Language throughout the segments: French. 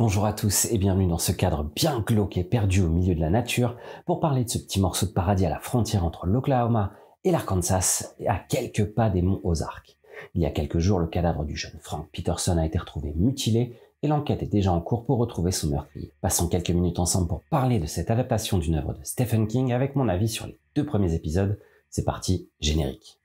Bonjour à tous et bienvenue dans ce cadre bien glauque et perdu au milieu de la nature pour parler de ce petit morceau de paradis à la frontière entre l'Oklahoma et l'Arkansas, à quelques pas des monts Ozarks. Il y a quelques jours, le cadavre du jeune Frank Peterson a été retrouvé mutilé et l'enquête est déjà en cours pour retrouver son meurtrier. Passons quelques minutes ensemble pour parler de cette adaptation d'une œuvre de Stephen King avec mon avis sur les 2 premiers épisodes. C'est parti, générique.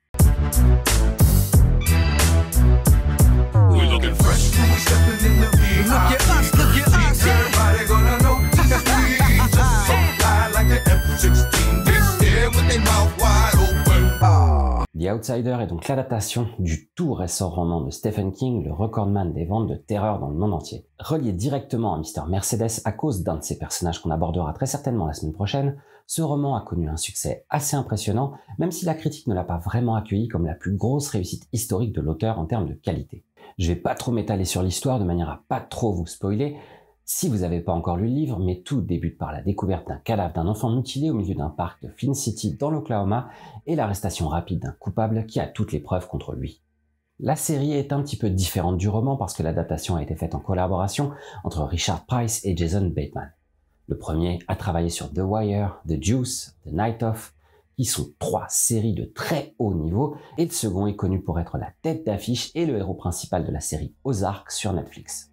The Outsider est donc l'adaptation du tout récent roman de Stephen King, le recordman des ventes de terreur dans le monde entier. Relié directement à Mr. Mercedes à cause d'un de ses personnages qu'on abordera très certainement la semaine prochaine, ce roman a connu un succès assez impressionnant, même si la critique ne l'a pas vraiment accueilli comme la plus grosse réussite historique de l'auteur en termes de qualité. Je vais pas trop m'étaler sur l'histoire de manière à pas trop vous spoiler, si vous n'avez pas encore lu le livre, mais tout débute par la découverte d'un cadavre d'un enfant mutilé au milieu d'un parc de Flint City dans l'Oklahoma et l'arrestation rapide d'un coupable qui a toutes les preuves contre lui. La série est un petit peu différente du roman parce que l'adaptation a été faite en collaboration entre Richard Price et Jason Bateman. Le premier a travaillé sur The Wire, The Deuce, The Night Of, qui sont 3 séries de très haut niveau, et le second est connu pour être la tête d'affiche et le héros principal de la série Ozark sur Netflix.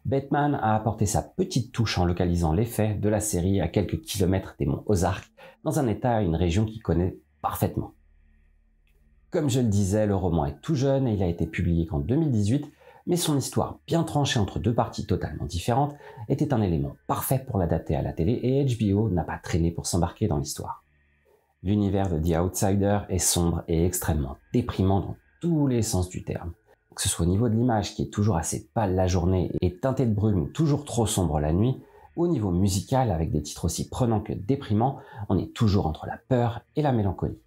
Bateman a apporté sa petite touche en localisant les faits de la série à quelques kilomètres des monts Ozarks, dans un état et une région qu'il connaît parfaitement. Comme je le disais, le roman est tout jeune et il a été publié qu'en 2018, mais son histoire bien tranchée entre 2 parties totalement différentes était un élément parfait pour l'adapter à la télé et HBO n'a pas traîné pour s'embarquer dans l'histoire. L'univers de The Outsider est sombre et extrêmement déprimant dans tous les sens du terme. Que ce soit au niveau de l'image qui est toujours assez pâle la journée et teintée de brume ou toujours trop sombre la nuit, ou au niveau musical avec des titres aussi prenants que déprimants, on est toujours entre la peur et la mélancolie.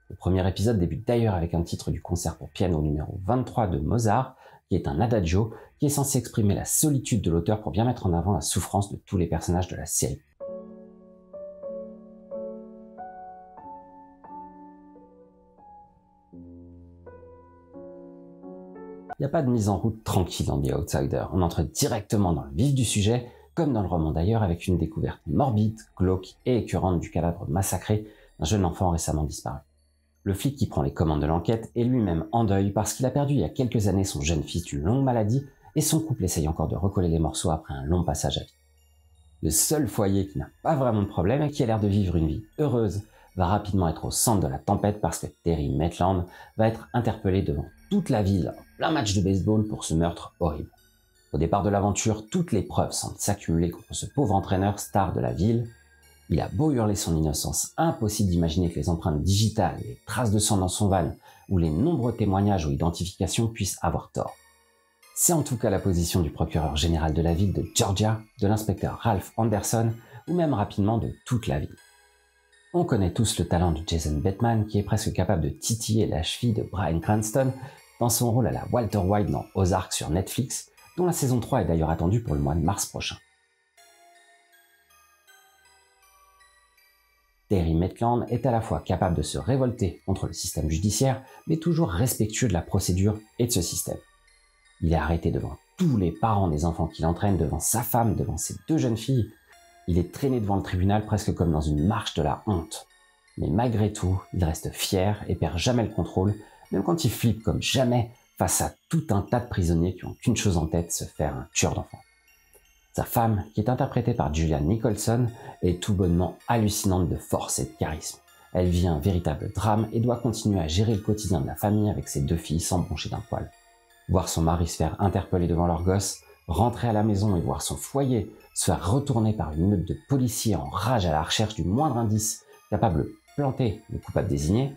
Le premier épisode débute d'ailleurs avec un titre du concert pour piano numéro 23 de Mozart, qui est un adagio qui est censé exprimer la solitude de l'auteur pour bien mettre en avant la souffrance de tous les personnages de la série. Il n'y a pas de mise en route tranquille dans The Outsider, on entre directement dans le vif du sujet, comme dans le roman d'ailleurs, avec une découverte morbide, glauque et écœurante du cadavre massacré d'un jeune enfant récemment disparu. Le flic qui prend les commandes de l'enquête est lui-même en deuil parce qu'il a perdu il y a quelques années son jeune fils d'une longue maladie et son couple essaye encore de recoller les morceaux après un long passage à vide. Le seul foyer qui n'a pas vraiment de problème et qui a l'air de vivre une vie heureuse va rapidement être au centre de la tempête parce que Terry Maitland va être interpellé devant toute la ville en plein match de baseball pour ce meurtre horrible. Au départ de l'aventure, toutes les preuves semblent s'accumuler contre ce pauvre entraîneur star de la ville. Il a beau hurler son innocence, impossible d'imaginer que les empreintes digitales, les traces de sang dans son van ou les nombreux témoignages ou identifications puissent avoir tort. C'est en tout cas la position du procureur général de la ville de Georgia, de l'inspecteur Ralph Anderson ou même rapidement de toute la ville. On connaît tous le talent de Jason Bateman qui est presque capable de titiller la cheville de Bryan Cranston dans son rôle à la Walter White dans Ozark sur Netflix, dont la saison 3 est d'ailleurs attendue pour le mois de mars prochain. Terry Maitland est à la fois capable de se révolter contre le système judiciaire, mais toujours respectueux de la procédure et de ce système. Il est arrêté devant tous les parents des enfants qu'il entraîne, devant sa femme, devant ses 2 jeunes filles. Il est traîné devant le tribunal presque comme dans une marche de la honte. Mais malgré tout, il reste fier et perd jamais le contrôle, même quand il flippe comme jamais face à tout un tas de prisonniers qui n'ont qu'une chose en tête, se faire un tueur d'enfants. Sa femme, qui est interprétée par Julianne Nicholson, est tout bonnement hallucinante de force et de charisme. Elle vit un véritable drame et doit continuer à gérer le quotidien de la famille avec ses 2 filles sans broncher d'un poil. Voir son mari se faire interpeller devant leur gosse, rentrer à la maison et voir son foyer se faire retourner par une meute de policiers en rage à la recherche du moindre indice capable de planter le coupable désigné,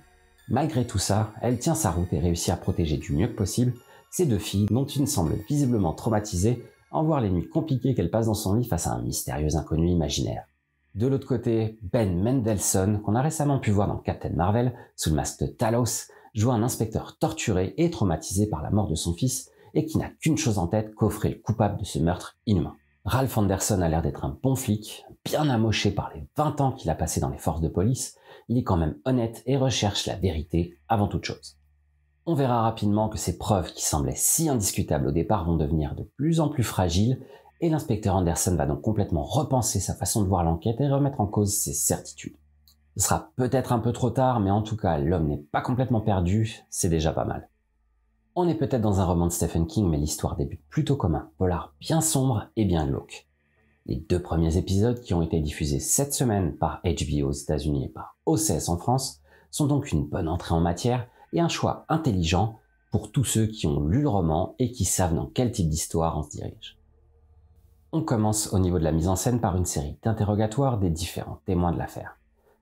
malgré tout ça, elle tient sa route et réussit à protéger du mieux que possible ses 2 filles dont une semble visiblement traumatisée en voir les nuits compliquées qu'elle passe dans son lit face à un mystérieux inconnu imaginaire. De l'autre côté, Ben Mendelsohn, qu'on a récemment pu voir dans Captain Marvel sous le masque de Talos, joue un inspecteur torturé et traumatisé par la mort de son fils et qui n'a qu'une chose en tête, coffrer le coupable de ce meurtre inhumain. Ralph Anderson a l'air d'être un bon flic, bien amoché par les 20 ans qu'il a passé dans les forces de police, il est quand même honnête et recherche la vérité avant toute chose. On verra rapidement que ces preuves qui semblaient si indiscutables au départ vont devenir de plus en plus fragiles et l'inspecteur Anderson va donc complètement repenser sa façon de voir l'enquête et remettre en cause ses certitudes. Ce sera peut-être un peu trop tard, mais en tout cas, l'homme n'est pas complètement perdu, c'est déjà pas mal. On est peut-être dans un roman de Stephen King, mais l'histoire débute plutôt comme un polar bien sombre et bien glauque. Les 2 premiers épisodes qui ont été diffusés cette semaine par HBO aux États-Unis et par OCS en France sont donc une bonne entrée en matière et un choix intelligent pour tous ceux qui ont lu le roman et qui savent dans quel type d'histoire on se dirige. On commence au niveau de la mise en scène par une série d'interrogatoires des différents témoins de l'affaire.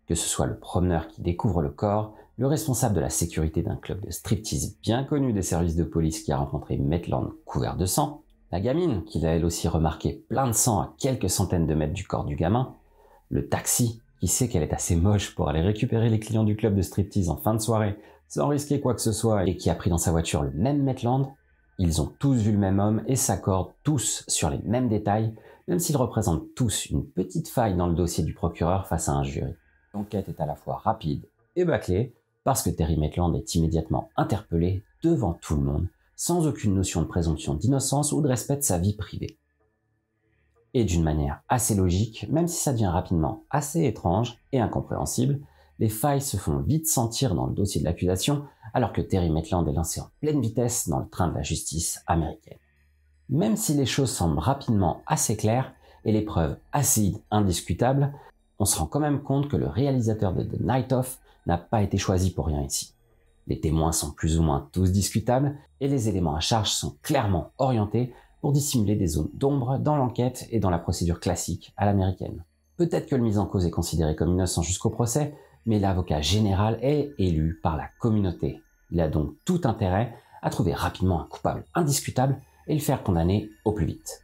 Que ce soit le promeneur qui découvre le corps, le responsable de la sécurité d'un club de striptease bien connu des services de police qui a rencontré Maitland couvert de sang, la gamine qui a elle aussi remarqué plein de sang à quelques centaines de mètres du corps du gamin, le taxi qui sait qu'elle est assez moche pour aller récupérer les clients du club de striptease en fin de soirée sans risquer quoi que ce soit et qui a pris dans sa voiture le même Maitland, ils ont tous vu le même homme et s'accordent tous sur les mêmes détails, même s'ils représentent tous une petite faille dans le dossier du procureur face à un jury. L'enquête est à la fois rapide et bâclée, parce que Terry Maitland est immédiatement interpellé devant tout le monde, sans aucune notion de présomption d'innocence ou de respect de sa vie privée. Et d'une manière assez logique, même si ça devient rapidement assez étrange et incompréhensible, les failles se font vite sentir dans le dossier de l'accusation, alors que Terry Maitland est lancé en pleine vitesse dans le train de la justice américaine. Même si les choses semblent rapidement assez claires et les preuves assez indiscutables, on se rend quand même compte que le réalisateur de The Night Of n'a pas été choisi pour rien ici. Les témoins sont plus ou moins tous discutables et les éléments à charge sont clairement orientés pour dissimuler des zones d'ombre dans l'enquête et dans la procédure classique à l'américaine. Peut-être que le mis en cause est considéré comme innocent jusqu'au procès, mais l'avocat général est élu par la communauté. Il a donc tout intérêt à trouver rapidement un coupable indiscutable et le faire condamner au plus vite.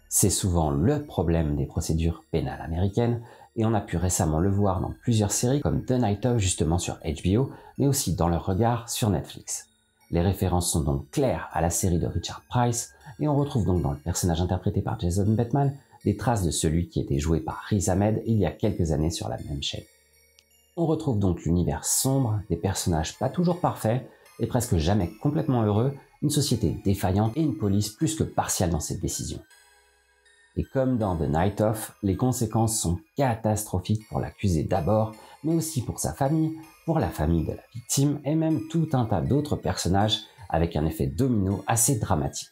C'est souvent le problème des procédures pénales américaines, et on a pu récemment le voir dans plusieurs séries comme The Night Of justement sur HBO, mais aussi dans leur regard sur Netflix. Les références sont donc claires à la série de Richard Price, et on retrouve donc dans le personnage interprété par Jason Bateman des traces de celui qui était joué par Riz Ahmed il y a quelques années sur la même chaîne. On retrouve donc l'univers sombre, des personnages pas toujours parfaits, et presque jamais complètement heureux, une société défaillante et une police plus que partiale dans ses décisions. Et comme dans The Night Of, les conséquences sont catastrophiques pour l'accusé d'abord, mais aussi pour sa famille, pour la famille de la victime et même tout un tas d'autres personnages avec un effet domino assez dramatique.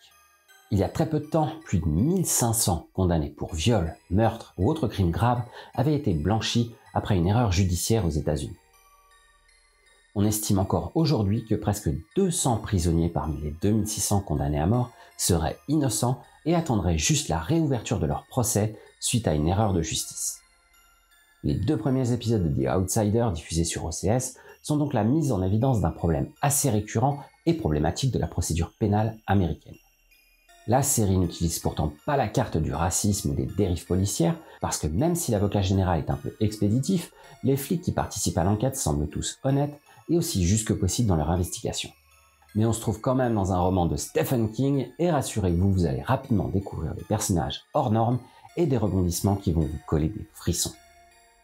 Il y a très peu de temps, plus de 1500 condamnés pour viol, meurtre ou autres crimes graves avaient été blanchis après une erreur judiciaire aux États-Unis. On estime encore aujourd'hui que presque 200 prisonniers parmi les 2600 condamnés à mort seraient innocents et attendraient juste la réouverture de leur procès suite à une erreur de justice. Les 2 premiers épisodes de The Outsider diffusés sur OCS sont donc la mise en évidence d'un problème assez récurrent et problématique de la procédure pénale américaine. La série n'utilise pourtant pas la carte du racisme ou des dérives policières, parce que même si l'avocat général est un peu expéditif, les flics qui participent à l'enquête semblent tous honnêtes et aussi justes que possible dans leur investigation. Mais on se trouve quand même dans un roman de Stephen King, et rassurez-vous, vous allez rapidement découvrir des personnages hors normes et des rebondissements qui vont vous coller des frissons.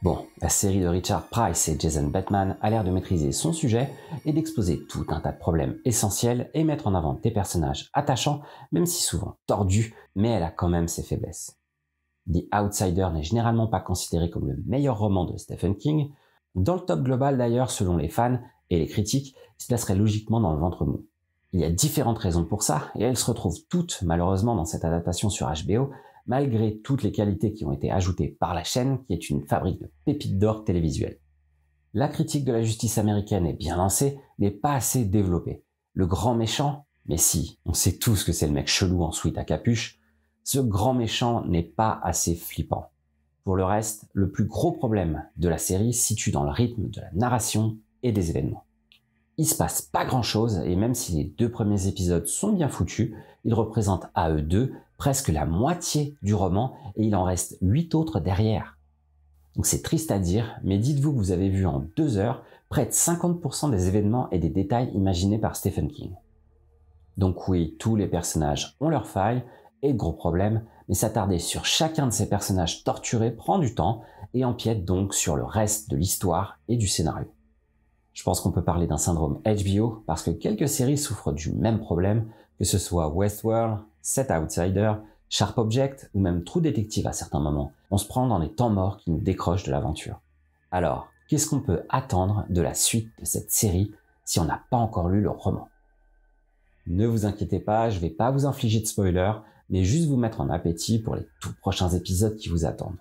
Bon, la série de Richard Price et Jason Bateman a l'air de maîtriser son sujet et d'exposer tout un tas de problèmes essentiels et mettre en avant des personnages attachants, même si souvent tordus, mais elle a quand même ses faiblesses. The Outsider n'est généralement pas considéré comme le meilleur roman de Stephen King. Dans le top global d'ailleurs, selon les fans et les critiques, il se placerait logiquement dans le ventre mou. Il y a différentes raisons pour ça, et elles se retrouvent toutes malheureusement dans cette adaptation sur HBO, malgré toutes les qualités qui ont été ajoutées par la chaîne, qui est une fabrique de pépites d'or télévisuelles. La critique de la justice américaine est bien lancée, mais pas assez développée. Le grand méchant, mais si, on sait tous que c'est le mec chelou en sweat à capuche, ce grand méchant n'est pas assez flippant. Pour le reste, le plus gros problème de la série se situe dans le rythme de la narration et des événements. Il se passe pas grand chose, et même si les 2 premiers épisodes sont bien foutus, ils représentent à eux deux presque la moitié du roman, et il en reste 8 autres derrière. Donc c'est triste à dire, mais dites-vous que vous avez vu en 2 heures près de 50% des événements et des détails imaginés par Stephen King. Donc oui, tous les personnages ont leurs failles et de gros problèmes, mais s'attarder sur chacun de ces personnages torturés prend du temps et empiète donc sur le reste de l'histoire et du scénario. Je pense qu'on peut parler d'un syndrome HBO parce que quelques séries souffrent du même problème, que ce soit Westworld, Set Outsider, Sharp Object ou même True Detective à certains moments. On se prend dans les temps morts qui nous décrochent de l'aventure. Alors, qu'est-ce qu'on peut attendre de la suite de cette série si on n'a pas encore lu le roman? Ne vous inquiétez pas, je ne vais pas vous infliger de spoilers, mais juste vous mettre en appétit pour les tout prochains épisodes qui vous attendent.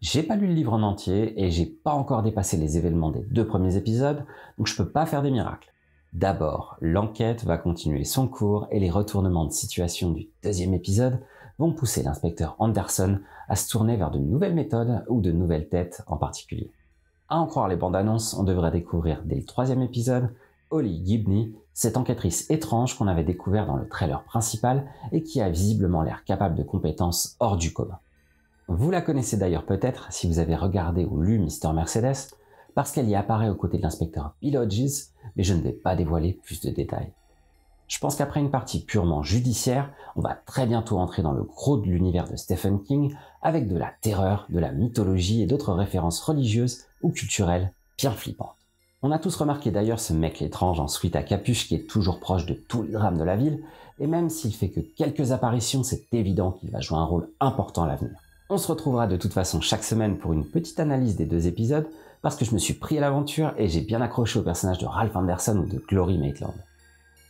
J'ai pas lu le livre en entier et j'ai pas encore dépassé les événements des 2 premiers épisodes, donc je peux pas faire des miracles. D'abord, l'enquête va continuer son cours et les retournements de situation du 2e épisode vont pousser l'inspecteur Anderson à se tourner vers de nouvelles méthodes ou de nouvelles têtes en particulier. À en croire les bandes annonces, on devrait découvrir dès le 3e épisode Holly Gibney, cette enquêtrice étrange qu'on avait découvert dans le trailer principal et qui a visiblement l'air capable de compétences hors du commun. Vous la connaissez d'ailleurs peut-être si vous avez regardé ou lu Mr. Mercedes, parce qu'elle y apparaît aux côtés de l'inspecteur Bill Hodges, mais je ne vais pas dévoiler plus de détails. Je pense qu'après une partie purement judiciaire, on va très bientôt entrer dans le gros de l'univers de Stephen King avec de la terreur, de la mythologie et d'autres références religieuses ou culturelles bien flippantes. On a tous remarqué d'ailleurs ce mec étrange en sweat à capuche qui est toujours proche de tous les drames de la ville, et même s'il fait que quelques apparitions, c'est évident qu'il va jouer un rôle important à l'avenir. On se retrouvera de toute façon chaque semaine pour une petite analyse des 2 épisodes, parce que je me suis pris à l'aventure et j'ai bien accroché au personnage de Ralph Anderson ou de Glory Maitland.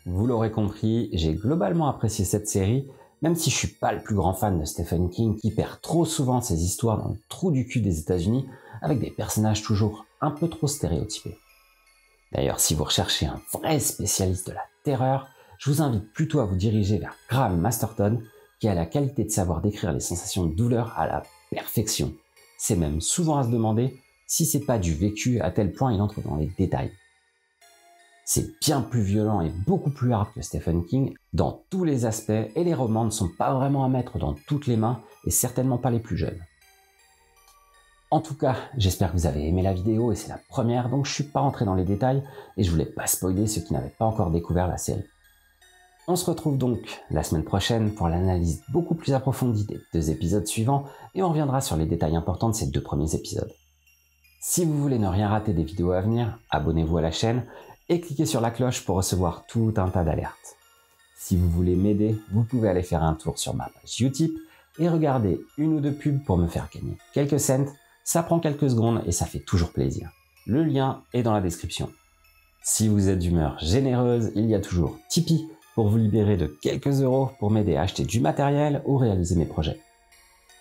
Vous l'aurez compris, j'ai globalement apprécié cette série, même si je suis pas le plus grand fan de Stephen King qui perd trop souvent ses histoires dans le trou du cul des États-Unis avec des personnages toujours un peu trop stéréotypés. D'ailleurs, si vous recherchez un vrai spécialiste de la terreur, je vous invite plutôt à vous diriger vers Graham Masterton, qui a la qualité de savoir décrire les sensations de douleur à la perfection. C'est même souvent à se demander si c'est pas du vécu à tel point il entre dans les détails. C'est bien plus violent et beaucoup plus hard que Stephen King dans tous les aspects et les romans ne sont pas vraiment à mettre dans toutes les mains et certainement pas les plus jeunes. En tout cas, j'espère que vous avez aimé la vidéo et c'est la première donc je suis pas rentré dans les détails et je voulais pas spoiler ceux qui n'avaient pas encore découvert la série. On se retrouve donc la semaine prochaine pour l'analyse beaucoup plus approfondie des 2 épisodes suivants et on reviendra sur les détails importants de ces 2 premiers épisodes. Si vous voulez ne rien rater des vidéos à venir, abonnez-vous à la chaîne et cliquez sur la cloche pour recevoir tout un tas d'alertes. Si vous voulez m'aider, vous pouvez aller faire un tour sur ma page Utip et regarder 1 ou 2 pubs pour me faire gagner quelques cents. Ça prend quelques secondes et ça fait toujours plaisir. Le lien est dans la description. Si vous êtes d'humeur généreuse, il y a toujours Tipeee pour vous libérer de quelques euros pour m'aider à acheter du matériel ou réaliser mes projets.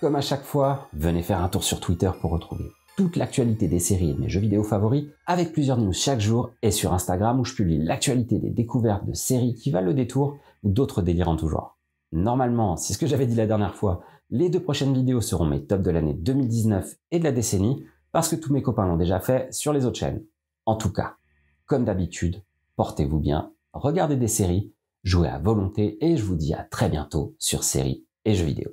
Comme à chaque fois, venez faire un tour sur Twitter pour retrouver toute l'actualité des séries et de mes jeux vidéo favoris, avec plusieurs news chaque jour, et sur Instagram où je publie l'actualité des découvertes de séries qui valent le détour ou d'autres délires en tout genre. Normalement, c'est ce que j'avais dit la dernière fois, les 2 prochaines vidéos seront mes tops de l'année 2019 et de la décennie, parce que tous mes copains l'ont déjà fait sur les autres chaînes. En tout cas, comme d'habitude, portez-vous bien, regardez des séries, jouez à volonté et je vous dis à très bientôt sur séries et jeux vidéo.